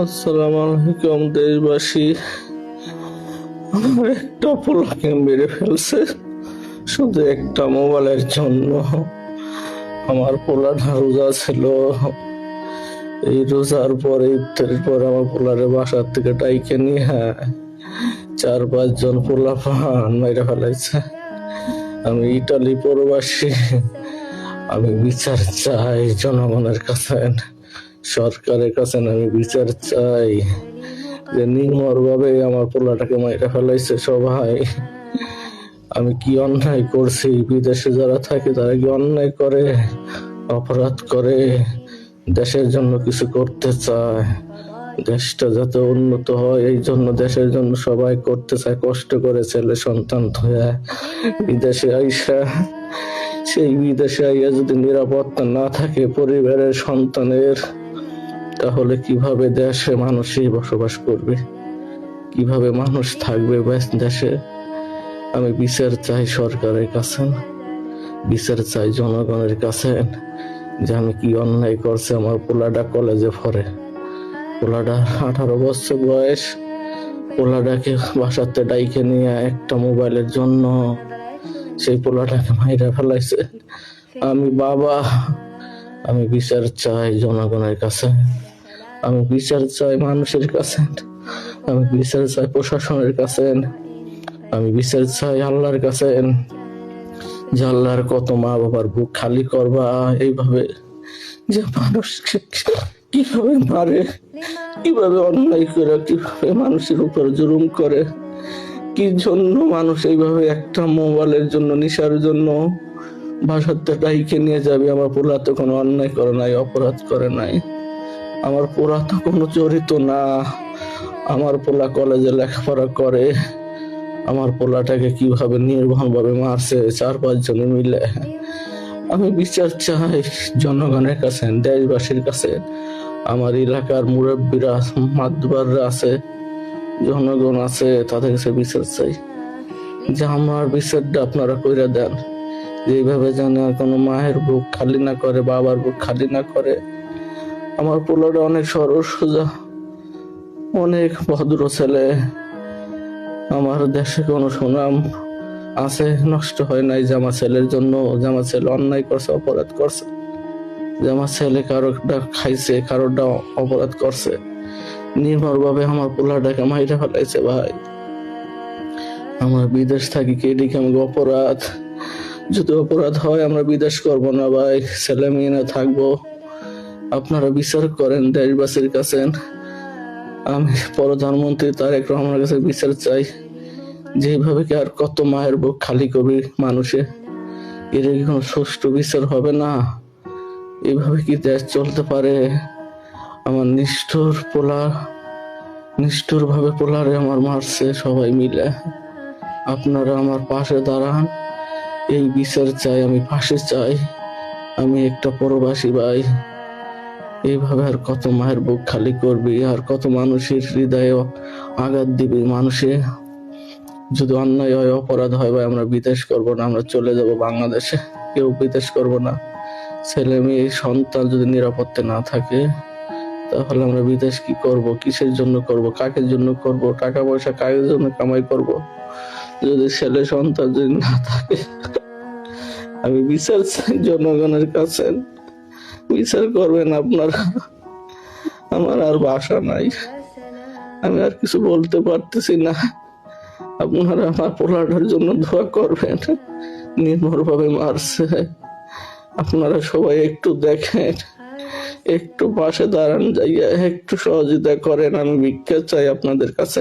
আসসালামু আলাইকুম দেশবাসী। আমার একটা পোলাকে মেরে ফেলছে শুধু একটা মোবাইলের জন্য। আমার পোলাটা রোজা ছিল, এই রোজার পরে ইফতারের পর আমার পোলারে বাসার থেকে ডাইকে নিয়ে 4-5 জন পোলা পান মেরে ফেলাইছে। আমি ইটালি প্রবাসী, আমি বিচার চাই জনগণের কাছে, সরকারের কাছে আমি বিচার চাই যে নির্মর ভাবে আমার পোলাটাকে মাইরা ফেলাইছে সবাই। আমি কি অন্যায় করছি? বিদেশে যারা থাকে তারা কি অন্যায় করে, অপরাধ করে, দেশের জন্য কিছু করতে চায়, দেশটা যাতে উন্নত হয় এই জন্য দেশের জন্য সবাই করতে চায়, কষ্ট করে ছেলে সন্তান ধরে বিদেশে আইসা, সেই বিদেশে আইয়া যদি নিরাপত্তা না থাকে পরিবারের সন্তানের, তাহলে কিভাবে দেশে মানুষই বসবাস করবে, কিভাবে মানুষ থাকবে দেশে? আমি বিচার চাই সরকারের কাছে, বিচার চাই জনগণের কাছে যে আমি কি অন্যায় করছি। আমার পোলাটা কলেজে পড়ে, পোলাটা 18 বছর বয়স, পোলাটাকে বাসাতে ডাইকে নিয়ে একটা মোবাইলের জন্য সেই পোলাটাকে মাইরা ফেলাইছে। আমি বাবা, আমি বিচার চাই জনগণের কাছে, আমি বিচার চাই মানুষের কাছে, আমি বিচার চাই প্রশাসনের কাছে, আমি বিচার চাই আল্লাহর কাছে যে আল্লাহর কত মা বাবার বুক খালি করবা এইভাবে, যে মানুষকে কিভাবে মারে, কিভাবে অন্যায় করে, কিভাবে মানুষের উপর জুলুম করে, কি জন্য মানুষ এইভাবে একটা মোবাইলের জন্য, নিশার জন্য বাসাতে ডাইকে নিয়ে যাবে। আমার পোলা তো কোনো অন্যায় করে নাই, অপরাধ করে নাই, আমার পোলা তো কোনো চরিত্র না। আমার পোলা কলেজে লেখাপড়া করে, আমার পোলাটাকে কিভাবে নির্মম ভাবে মারছে 4-5 জনে মিলে। আমি বিচার চাই জনগণের কাছে, দেশবাসীর কাছে, আমার এলাকার মুরব্বীরা, মাতবররা আছে, জনগণ আছে, তাদের কাছে বিচার চাই যে আমার বিচারটা আপনারা কইরা দেন, যেভাবে জানে কোনো মায়ের বুক খালি না করে, বাবার বুক খালি না করে। আমার পোলাটা অনেক সরল সোজা, অনেক ভদ্র ছেলে, আমার দেশে কোনো সুনাম আছে, নষ্ট হয় নাই যে আমার ছেলের জন্য, যে আমার ছেলে অন্যায় করছে, অপরাধ করছে, যে আমার ছেলে কারোটা খাইছে, কারোটা অপরাধ করছে, নির্মর ভাবে আমার পোলাটাকে মাইরা ফেলাইছে। ভাই, আমরা বিদেশ থাকি কে দিকে আমাকে অপরাধ, যদি অপরাধ হয় আমরা বিদেশ করব না ভাই, ছেলে মেয়ে না থাকবো। আপনারা বিচার করেন দেশবাসীর কাছে। আমি প্রধানমন্ত্রী তারেক রহমানের কাছে বিচার চাই, যেভাবে কি আর কত মায়ের বুক খালি করবে মানুষে, এর কোনো সুষ্ঠু বিচার হবে না? এভাবে কি দেশ চলতে পারে? আমার নিষ্ঠুর ভাবে পোলারে আমার মারছে সবাই মিলে। আপনারা আমার পাশে দাঁড়ান, এই বিচার চাই, আমি পাশে চাই। আমি একটা প্রবাসী ভাই, এইভাবে আর কত মায়ের বুক খালি করবি, আর কত মানুষের হৃদয়ে আঘাত দিবি। মানুষে যদি অন্যায় হয়, অপরাধ হয় ভাই, আমরা বিদেশ করব না, আমরা চলে যাব বাংলাদেশে, কেউ বিদেশ করব না। ছেলে মেয়ে সন্তান যদি নিরাপত্তা না থাকে, তাহলে আমরা বিদেশ কি করব, কিসের জন্য করব, কাকের জন্য করব, টাকা পয়সা কাকের জন্য কামাই করব, যদি ছেলে সন্তান যদি না থাকে? আমি বিচার চাই জনগণের কাছে, বিচার করবেন আপনারা। আমার আর ভাষা নাই, আমি আর কিছু বলতে পারতেছি না। আপনারা আমার পোলাটার জন্য দোয়া করবেন, নির্মর ভাবে মারছে। আপনারা সবাই একটু দেখেন, একটু পাশে দাঁড়ান, যাইয়া একটু সহযোগিতা করেন। আমি ভিক্ষা চাই আপনাদের কাছে।